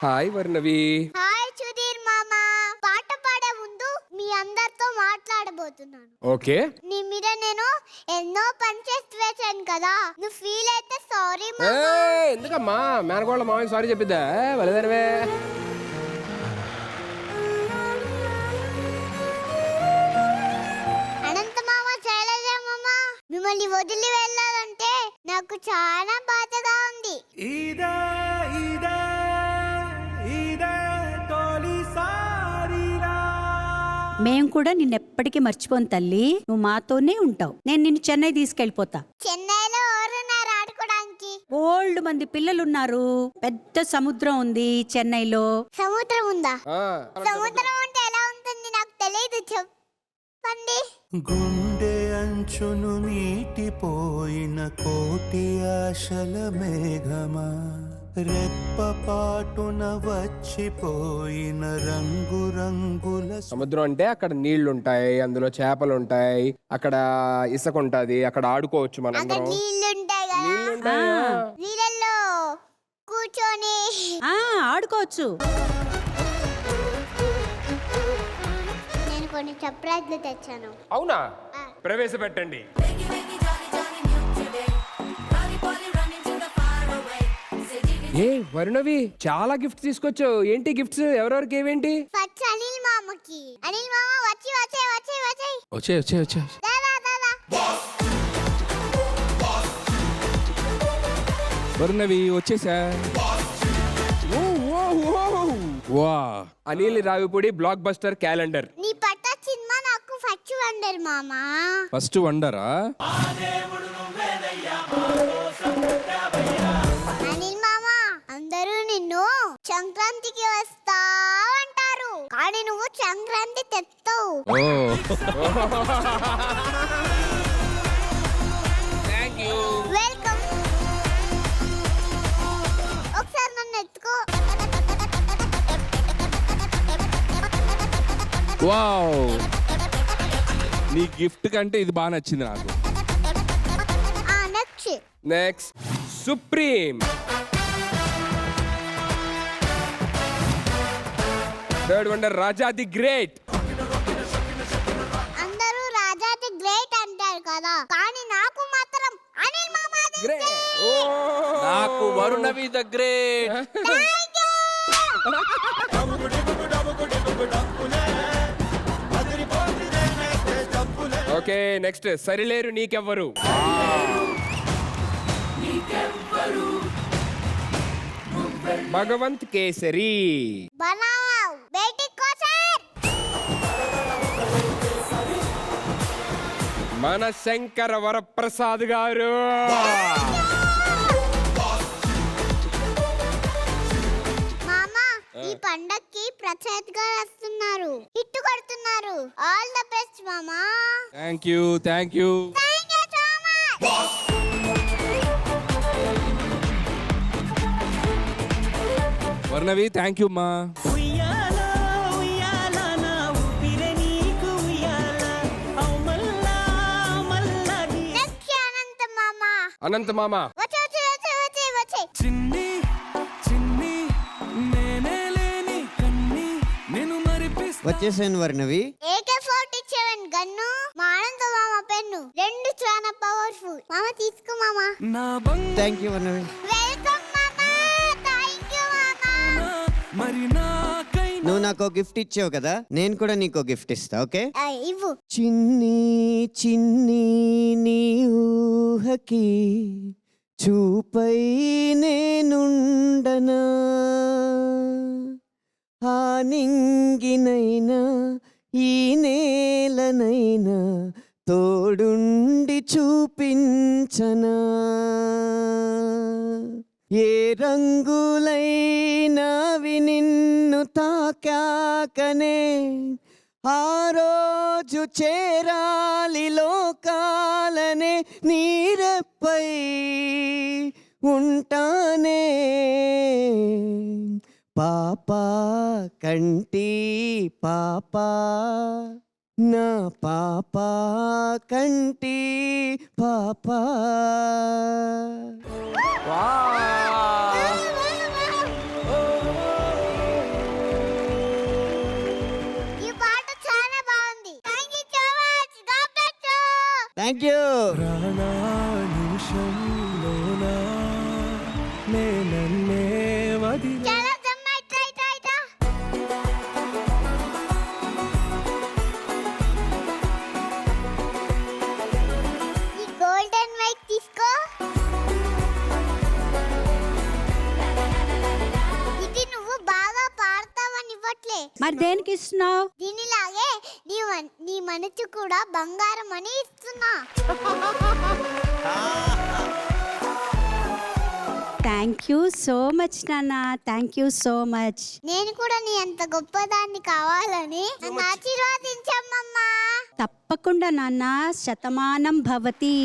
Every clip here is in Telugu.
హాయ్ వర్ణవి. హాయ్ సుధీర్ మామ. పాట పాడే ముందు మీ అందరితో మాట్లాడబోతున్నాను. ఓకే. నీ మీద నేను ఎన్నో పంచెస్ వేసాను కదా, నువ్వు ఫీల్ అయితే సారీ మామ. ఎందుకమ్మా మేనకోళ్ళ మామయ్య సారీ చెప్పిద్దా? వలేదనివే. అనంత మామ, శైలజ మామ, మిమ్మల్ని వదిలి వెళ్ళాలంటే నాకు చాలా బాధగా ఉంది. మేం కూడా నిన్నెప్పటికీ మర్చిపోను తల్లి. నువ్వు మాతోనే ఉంటావు. నేను నిన్ను చెన్నై తీసుకెళ్ళిపోతా. చెన్నైలో ఎవరున్నారు ఆడుకోవడానికి? ఓల్డ్ మంది పిల్లలున్నారు. పెద్ద సముద్రం ఉంది చెన్నైలో. సముద్రం ఉందా? ఆ, సముద్రం అంటే ఎలా ఉంటుంది నాకు తెలియదు, చెప్పండి. గుండె అంచును నీటిపోయిన కోటి ఆశల మేఘమా, రెప్పపాటున వచ్చిపోయిన రంగురంగుల సముద్రం అంటే అక్కడ నీళ్లుంటాయి, అందులో చేపలు ఉంటాయి, అక్కడ ఇసుక ఉంటది, అక్కడ ఆడుకోవచ్చు అక్కడ మనందరం. నీళ్లుంటాయి కదా, నీళ్లుంటాయి. నీళ్ళల్లో కూర్చొని ఆడుకోవచ్చు. నేను కొన్ని సర్ప్రైజ్లు తెచ్చాను. అవునా? ప్రవేశపెట్టండి. ఏ వరుణవి, చాలా గిఫ్ట్స్ తీసుకొచ్చావు. ఏంటి గిఫ్ట్స్? ఎవరెవరికి ఏమేంటి? ఫస్ట్ అనిల్ మామకి. అనిల్ మామ వచ్చి వచ్చే వచ్చే వచ్చే వచ్చే వచ్చే వచ్చే దాదా దాదా. వరుణవి వచ్చేసా. వా, Anil Ravipudi block buster calendar. నీ పట్ట సినిమా నాకు ఫస్ట్ వండర్ మామ. ఫస్ట్ వండరా? అనిల్ మామ, అందరూ నిన్ను సంక్రాంతికి వస్తా అంటారు, కానీ నువ్వు సంక్రాంతి తెస్తావు. ఓ, వెల్కమ్. ఒకసారి నన్ను ఎత్తుకో. వావ్, నీ గిఫ్ట్ కంటే ఇది బాగా నచ్చింది నాకు. Next next supreme. Third wonder Raja the great. అందరూ రాజా ది గ్రేట్ అంటారు కదా, కానీ నాకు మాత్రం అనిల్ మామ ది గ్రేట్. నాకు Varunavi the great. Okay, next Sarileru Neekevvaru. Bhagavanth Kesari. बनाओ बेटी को सर. మన శంకర వరప్రసాద్ గారు. మామా, ఈ పండక్కి ప్రసాద్ గారు వస్తున్నారు, హిట్ కొడుతున్నారు. ఆల్ ద బెస్ట్ మామా. Thank you, thank you. Thank you so much. Varnavi thank you మా. నెక్స్ట్ అనంత మామా. అనంత మామ. వచ్చే వచ్చే వచ్చే వచ్చే వచ్చే. చిన్ని చిన్ని నేనే లేని కన్ని నేను మరిపిస్తా. వచ్చేసాను వర్ణవి. AK-47 గన్ను, మా అనంత మామ పెన్ను, రెండు చాలా పవర్ఫుల్. మామ తీసుకో మామా. నా బంగారు థ్యాంక్ యూ వర్ణవి. వెల్కమ్ మామా. థాంక్ యూ మామా. మరి నాకై నువ్వు నాకు గిఫ్ట్ ఇచ్చావు కదా, నేను కూడా నీకు గిఫ్ట్ ఇస్తా. ఓకే? ఇవ్వు. చిన్ని చిన్ని నీ ఊహకి చూపై నేనుండనా, ఆ నింగినైనా ఈ నేలనైనా తోడుండి చూపించనా, ఏ రంగులైనవి నిన్ను తాకాకనే ఆ రోజు చేరాలి లోకాలనే, నీరెప్పై ఉంటానే పాపా కంటి పాపా, నా పాపా కంటి పాపా. Thank you. ప్రాణా నిమిషంలోనా నన్నే వదిలి చాలా దమ్మ ఇట్రా ఇట్రా ఇట్రా. ఈ గోల్డెన్ మైక్ తీసుకో. ఇది నువ్వు బాగా పాడతావని ఇవ్వట్లే. మరి దేనికి ఇస్తున్నావు? దీనిలాగే నీ మనసు కూడా బంగారం అని ఇస్తున్నా. థ్యాంక్ యూ సో మచ్ నాన్న, థ్యాంక్ యూ సో మచ్. నేను కూడా నీ అంత గొప్పదాన్ని కావాలని నన్ను ఆశీర్వాదించమ్మమ్మా. తప్పకుండా నాన్న, శతమానం భవతి.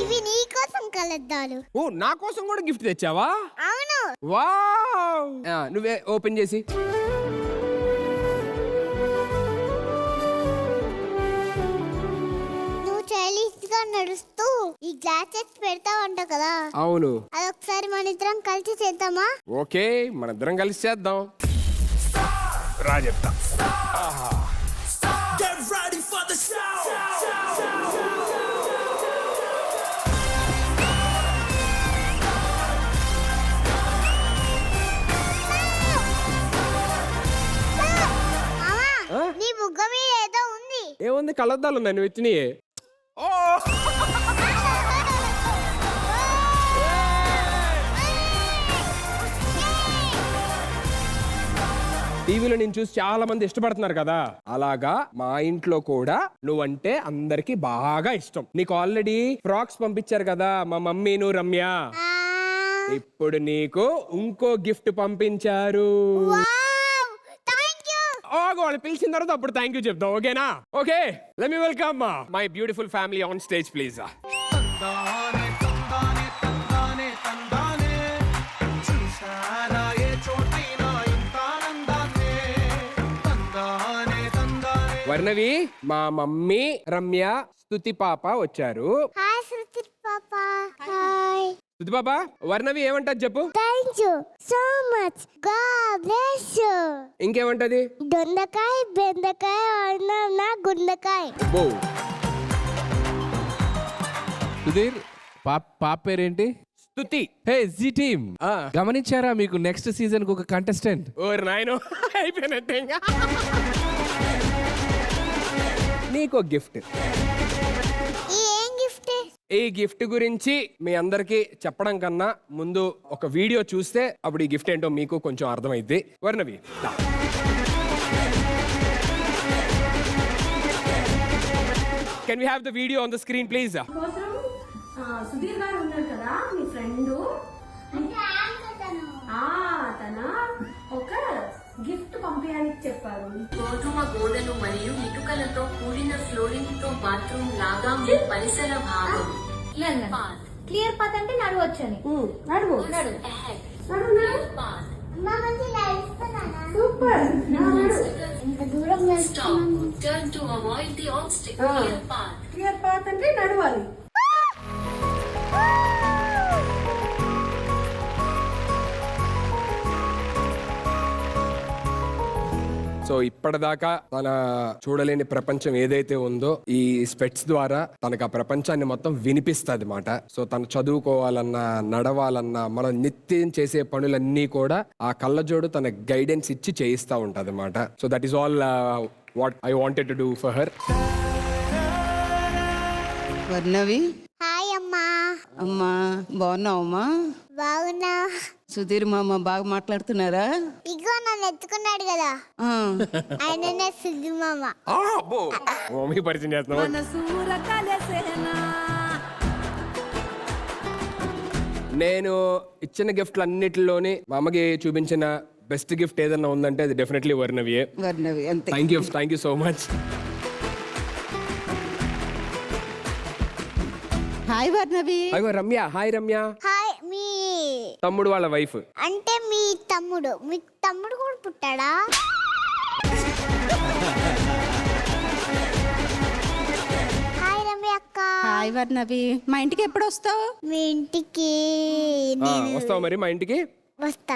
ఇవి నీ కోసం కలద్దాలు. ఓ నా కోసం కూడా గిఫ్ట్ తెచ్చావా? అవును. వావ్! నువ్వే ఓపెన్ చేసి. నువ్వు చైల్డిష్ గా నడుస్తూ ఈ గ్లాసెస్ పెడతావంట కదా. అవును. అదొకసారి మన ఇద్దరం కలిసి చేద్దామా? ఓకే, మనిద్దరం కలిసి చేద్దాం. రా చెప్తా. మామా, నీ బుగ్గ మీద ఏదో ఉంది. ఏముంది, కళ్ళద్దాలు ఉన్నాయి నువ్వు ఇచ్చినయే. ఓ టీవీలో నేను చూసి చాలా మంది ఇష్టపడుతున్నారు కదా, అలాగా మా ఇంట్లో కూడా నువ్వంటే అందరికి బాగా ఇష్టం. నీకు ఆల్రెడీ ఫ్రాక్స్ పంపించారు కదా మా మమ్మీను రమ్య. ఆ, ఇప్పుడు నీకు ఇంకో గిఫ్ట్ పంపించారు. Wow, thank you. వాళ్ళు పిలిచిన తర్వాత అప్పుడు థ్యాంక్ యూ చెప్తాం. ఓకేనా? Okay, let me welcome my beautiful family on stage please. Varnavi, మా మమ్మీ రమ్య, స్తుతి పాప వచ్చారు. హాయ్ శృతి పాప. హాయ్. స్తుతి పాప, వర్ణవి ఏమంటది చెప్పు. Thank you so much. God bless you. ఇంకేమంటది? దొండకాయ, బెండకాయ, అన్నం నా గుండకాయ. బో. సుధీర్, పాప పేరేంటి? స్తుతి. హే జీ టీమ్, గమనించారా మీకు నెక్స్ట్ సీజన్ కు ఒక కంటెస్టెంట్? ఓర్ నాయనో, అయిపోయినట్టే ఇంకా. నీకో గిఫ్ట్. ఈ ఏం గిఫ్ట్? ఈ గిఫ్ట్ గురించి మీ అందరికి చెప్పడం కన్నా ముందు ఒక వీడియో చూస్తే అప్పుడు ఈ గిఫ్ట్ ఏంటో మీకు కొంచెం అర్థమైద్ది. వర్ణవి, దా. Can we have the video on the screen please? కోసం సుధీర్ గారు ఉన్నారు కదా మీ ఫ్రెండ్, తన ఒక గిఫ్ట్ పంపించాలని చెప్పారు. గోధుమ గోడలు మరియు ఇటుకలతో కూడిన ఫ్లోరింగ్ తో బాత్రూమ్ లాగా మీ పరిసర భాగం. క్లియర్ పాత్ అంటే నడవచ్చని. నడువు నడు Path. అమ్మా మంచి నడుస్తున్నానా? సూపర్. ఇంత దూరం Stop. నడుస్తున్నాను. Turn to avoid the obstacle. Clear path. Clear path అంటే నడవాలి. సో ఇప్పటిదాకా తన చూడలేని ప్రపంచం ఏదైతే ఉందో ఈ స్పెట్స్ ద్వారా తనకు ఆ ప్రపంచాన్ని మొత్తం వినిపిస్తుంది మాట. సో తను చదువుకోవాలన్నా, నడవాలన్నా, మనం నిత్యం చేసే పనులన్నీ కూడా ఆ కళ్ళజోడు తన గైడెన్స్ ఇచ్చి చేయిస్తా ఉంటది అన్నమాట. So that is all what I wanted to do for her. Varnavi, hi అమ్మా. అమ్మా బాగున్నావమ్మా? బాగున్నా. సుధీర్ మామ బాగా మాట్లాడుతున్నారా? ఇగో నన్ను ఎత్తుకున్నాడు కదా, ఆ, ఆయననే సుద్ది మామ. మమ్మీ పరిచయం చేస్తున్నావు. నేను ఇచ్చిన గిఫ్ట్లు అన్నిటిలోని మా అమ్మకి చూపించిన బెస్ట్ గిఫ్ట్ ఏదన్నా ఉందంటే అది డెఫినెట్లీ వర్ణవియే. వర్ణవి అంతే. Thank you so much. Hi Varnavi. అయ్యో రమ్య, హాయ్ రమ్య. హాయ్. మీ తమ్ముడు వాళ్ళ వైఫ్. అంటే మీ తమ్ముడు, మీ తమ్ముడు కూడా పుట్టాడా? హాయ్ రమ్య అక్క. హాయ్ వర్ణవి, మా ఇంటికి ఎప్పుడు వస్తావు? మీ ఇంటికి వస్తావు మరి మా ఇంటికి? వస్తా